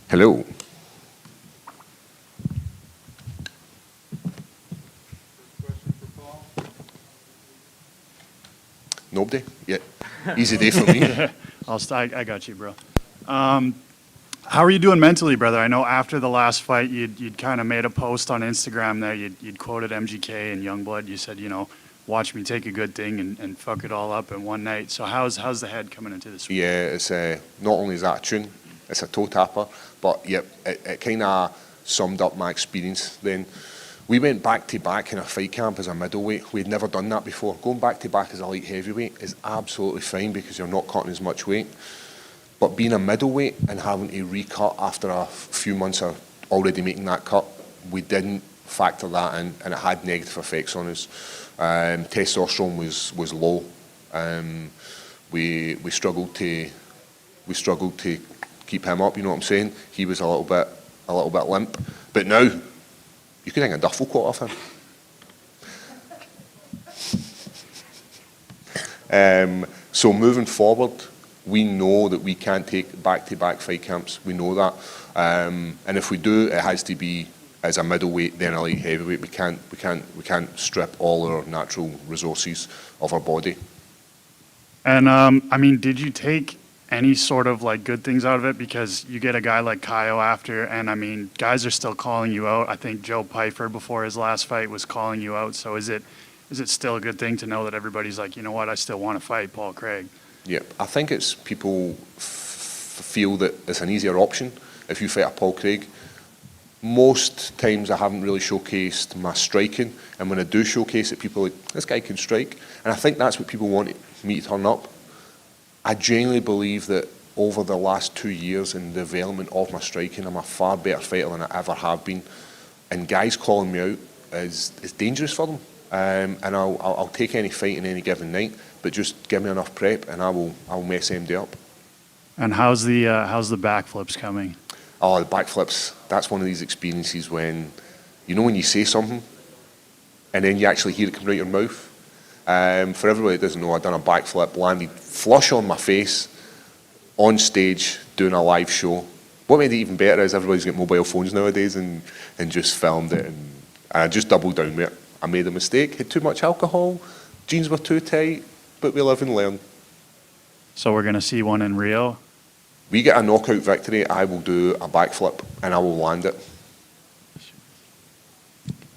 Hello. Question for Paul. Nobody? Yeah. Easy day for me. I got you, bro. How are you doing mentally, brother? I know after the last fight, you'd kind of made a post on Instagram there. You'd quoted MGK and Youngblood. You said, watch me take a good thing and fuck it all up in one night. So how's the head coming into this week? Yeah, it's not only is that a tune, it's a toe tapper, but yep, it kind of summed up my experience then. We went back to back in a fight camp as a middleweight. We'd never done that before. Going back to back as a light heavyweight is absolutely fine because you're not cutting as much weight. But being a middleweight and having to recut after a few months of already making that cut, we didn't factor that in, and it had negative effects on us. Testosterone was low. We struggled to keep him up. You know what I'm saying? He was a little bit limp. But now you can hang a duffel coat off him. So moving forward, we know that we can't take back-to-back fight camps. We know that, and if we do, it has to be as a middleweight, then a light heavyweight. We can't strip all our natural resources of our body. And did you take any sort of like good things out of it? Because you get a guy like Kaio after, and guys are still calling you out. I think Joe Pyfer before his last fight was calling you out. So is it still a good thing to know that everybody's like, you know what, I still want to fight Paul Craig? Yeah, I think it's people feel that it's an easier option if you fight a Paul Craig. Most times I haven't really showcased my striking, and when I do showcase it, people are like, this guy can strike, and I think that's what people want me to turn up. I genuinely believe that over the last 2 years in the development of my striking, I'm a far better fighter than I ever have been, and guys calling me out is dangerous for them. And I'll take any fight in any given night, but just give me enough prep and I'll mess MD up. And how's the backflips coming? Oh, the backflips, that's one of these experiences when you say something and then you actually hear it come out your mouth. For everybody that doesn't know, I've done a backflip, landed flush on my face on stage doing a live show. What made it even better is everybody's got mobile phones nowadays and just filmed it, and I just doubled down with it. I made a mistake, had too much alcohol, jeans were too tight, but we live and learn. So we're going to see one in Rio? We get a knockout victory, I will do a backflip and I will land it.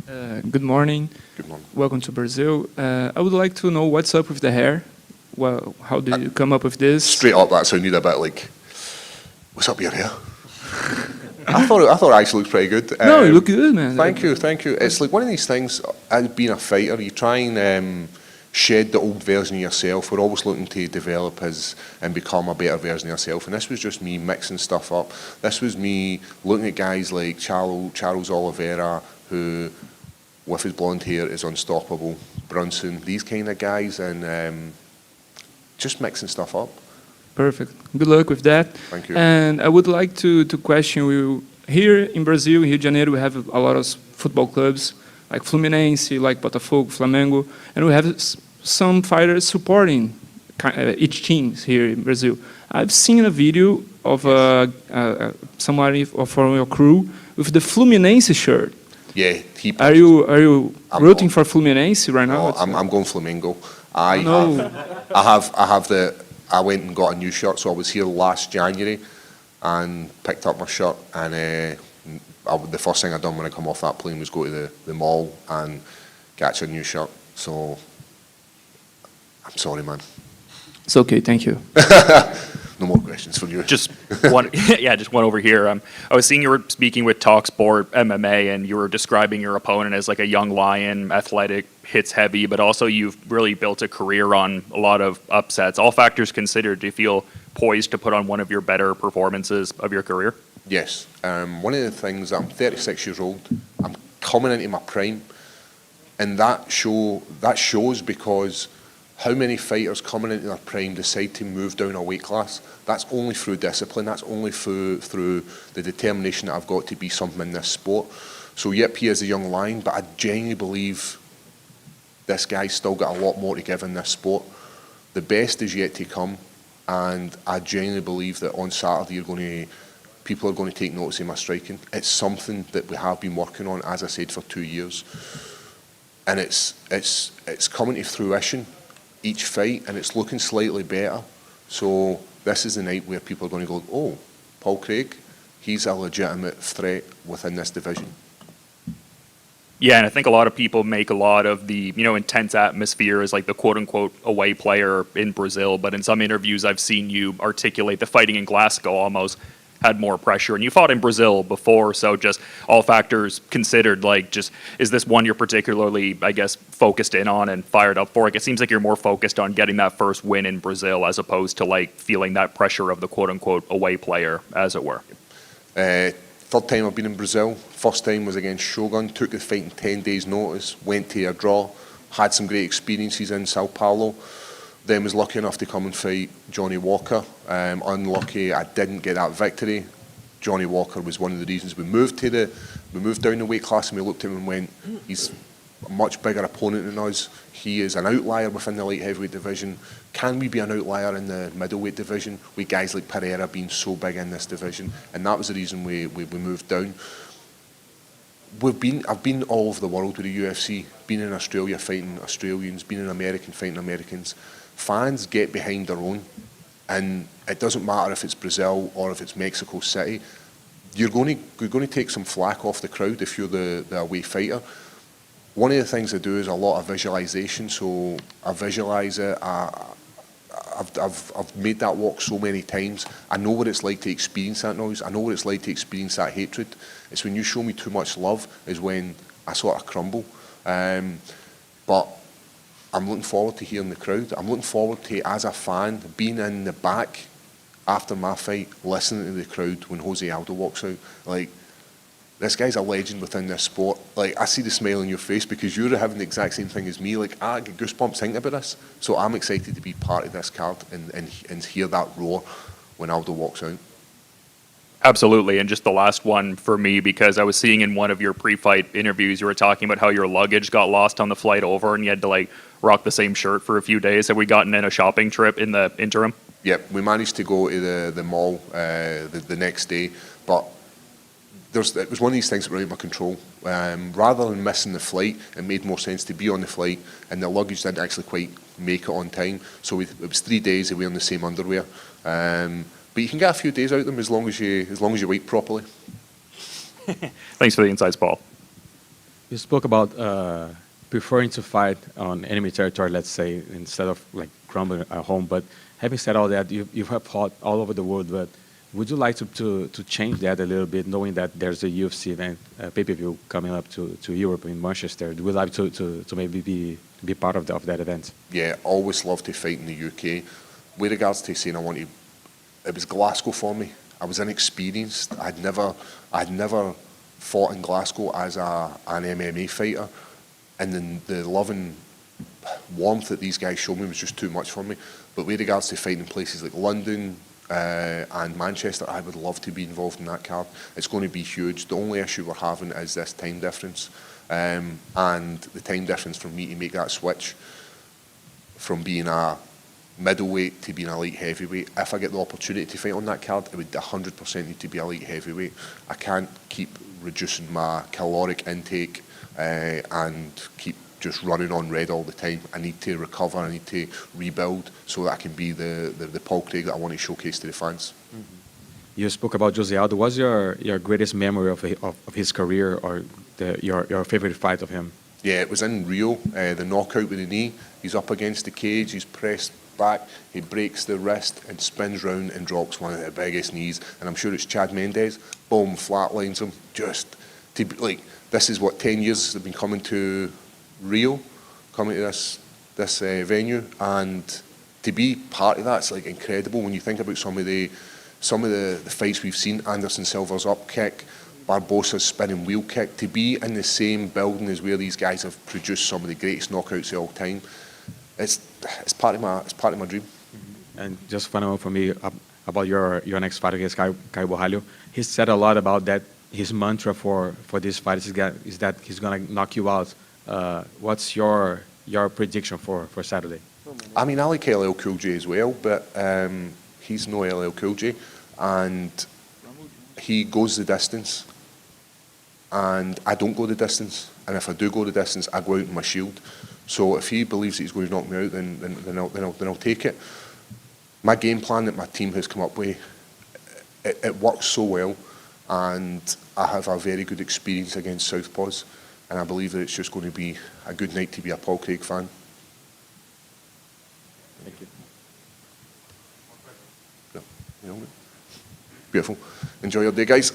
Good morning. Good morning. Welcome to Brazil. I would like to know what's up with the hair. Well, how did you come up with this? Straight up, that sounded a bit like, what's up with your hair? I thought it actually looked pretty good. No, you look good, man. Thank you. It's like one of these things, as being a fighter, you try and shed the old version of yourself. We're always looking to develop and become a better version of yourself. And this was just me mixing stuff up. This was me looking at guys like Charles Oliveira, who, with his blonde hair, is unstoppable. Brunson, these kind of guys, and just mixing stuff up. Perfect. Good luck with that. Thank you. And I would like to question you. Here in Brazil, Rio de Janeiro, we have a lot of football clubs, like Fluminense, like Botafogo, Flamengo, and we have some fighters supporting each team here in Brazil. I've seen a video of somebody from your crew with the Fluminense shirt. Yeah, Are you rooting for Fluminense right now? No, I'm going Flamengo. I went and got a new shirt, so I was here last January and picked up my shirt, and the first thing I done when I come off that plane was go to the mall and get a new shirt. So I'm sorry, man. It's okay, thank you. No more questions for you. Just one, just one over here. I was seeing you were speaking with TalkSport MMA, and you were describing your opponent as like a young lion, athletic, hits heavy, but also you've really built a career on a lot of upsets. All factors considered, do you feel poised to put on one of your better performances of your career? Yes. One of the things, I'm 36 years old. I'm coming into my prime, and that shows because how many fighters coming into their prime decide to move down a weight class? That's only through discipline. That's only through the determination that I've got to be something in this sport. So yep, he is a young lion, but I genuinely believe this guy's still got a lot more to give in this sport. The best is yet to come, and I genuinely believe that on Saturday you're going to people are going to take notice of my striking. It's something that we have been working on, as I said, for 2 years. And it's coming to fruition each fight, and it's looking slightly better. So this is the night where people are going to go, oh, Paul Craig, he's a legitimate threat within this division. Yeah, and I think a lot of people make a lot of the, intense atmosphere as like the quote-unquote away player in Brazil, but in some interviews I've seen you articulate the fighting in Glasgow almost had more pressure, and you fought in Brazil before, so just all factors considered, like, just, is this one you're particularly, I guess, focused in on and fired up for? Like, it seems like you're more focused on getting that first win in Brazil as opposed to, like, feeling that pressure of the quote-unquote away player, as it were. Third time I've been in Brazil. First time was against Shogun. Took the fight in 10 days' notice. Went to a draw. Had some great experiences in Sao Paulo. Then was lucky enough to come and fight Johnny Walker. Unlucky I didn't get that victory. Johnny Walker was one of the reasons we moved down the weight class, and we looked at him and went, he's a much bigger opponent than us. He is an outlier within the light heavyweight division. Can we be an outlier in the middleweight division with guys like Pereira being so big in this division? And that was the reason we moved down. I've been all over the world with the UFC, been in Australia fighting Australians, been in America fighting Americans. Fans get behind their own, and it doesn't matter if it's Brazil or if it's Mexico City. You're going to take some flack off the crowd if you're the away fighter. One of the things I do is a lot of visualization, so I visualize it. I've made that walk so many times. I know what it's like to experience that noise. I know what it's like to experience that hatred. It's when you show me too much love is when I sort of crumble. But I'm looking forward to hearing the crowd. I'm looking forward to, as a fan, being in the back after my fight, listening to the crowd when Jose Aldo walks out. Like, this guy's a legend within this sport. Like, I see the smile on your face because you're having the exact same thing as me. Like, I get goosebumps thinking about this. So I'm excited to be part of this card and hear that roar when Aldo walks out. Absolutely, and just the last one for me, because I was seeing in one of your pre-fight interviews, you were talking about how your luggage got lost on the flight over and you had to, like, rock the same shirt for a few days. Have we gotten in a shopping trip in the interim? Yep, we managed to go to the mall the next day, but it was one of these things that were out of my control. Rather than missing the flight, it made more sense to be on the flight, and the luggage didn't actually quite make it on time. So it was 3 days of wearing the same underwear. But you can get a few days out of them as long as you wait properly. Thanks for the insights, Paul. You spoke about preferring to fight on enemy territory, let's say, instead of like crumbling at home. But having said all that, you have fought all over the world. But would you like to change that a little bit, knowing that there's a UFC event, pay-per-view coming up to Europe in Manchester? Would you like to maybe be part of that event? Yeah, always love to fight in the UK. With regards to saying it was Glasgow for me. I was inexperienced. I'd never fought in Glasgow as an MMA fighter, and then the love and warmth that these guys showed me was just too much for me. But with regards to fighting in places like London and Manchester, I would love to be involved in that card. It's going to be huge. The only issue we're having is this time difference, and the time difference for me to make that switch from being a middleweight to being a light heavyweight. If I get the opportunity to fight on that card, it would 100% need to be a light heavyweight. I can't keep reducing my caloric intake and keep just running on red all the time. I need to recover, I need to rebuild so that I can be the Paul Craig that I want to showcase to the fans. Mm-hmm. You spoke about Jose Aldo. What's your greatest memory of his career, or your favorite fight of him? Yeah, it was in Rio, the knockout with the knee. He's up against the cage, he's pressed back, he breaks the wrist and spins round and drops one of the biggest knees. And I'm sure it's Chad Mendes. Boom, flatlines him. Just to like, this is what 10 years they've been coming to Rio, coming to this venue, and to be part of that's like incredible. When you think about some of the fights we've seen, Anderson Silva's up kick, Barbosa's spinning wheel kick, to be in the same building as where these guys have produced some of the greatest knockouts of all time. It's part of my dream. And just final one for me about your next fight against Caio Borralho. He said a lot about that. His mantra for this fight is that he's gonna knock you out. What's your prediction for Saturday? I mean, I like LL Cool J as well, but he's no LL Cool J, and he goes the distance, and I don't go the distance. And if I do go the distance, I go out in my shield. So if he believes that he's going to knock me out, then I'll take it. My game plan that my team has come up with, it works so well, and I have a very good experience against Southpaws, and I believe that it's just going to be a good night to be a Paul Craig fan. Thank you. No, you know, beautiful. Enjoy your day, guys.